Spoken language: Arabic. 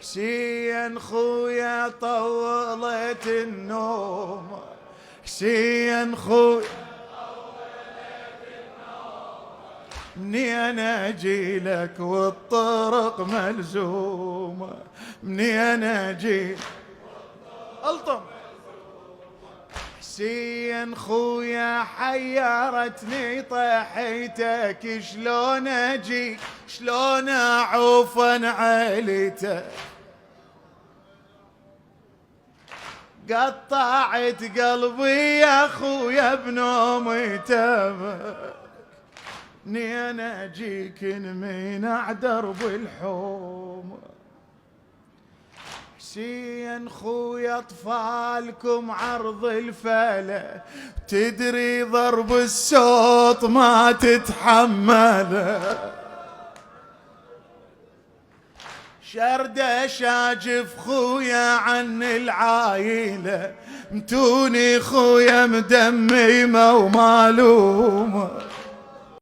حسين خويا طولت النوم، حسين خويا منين اجيلك والطرق ملزومة، منين اجيلك الطم. حسين خويا حيرتني طحيتك، شلون اجي شلون اعوف عن عيلتك، قطعت قلبي يا خويا بنومي تبك، منين اجيك من درب الحوم. حسين خويا اطفالكم عرض الفلا، تدري ضرب الصوت ما تتحمله، شردة شاجف خويا عن العايلة، متوني خويا مدميمة ومالومة.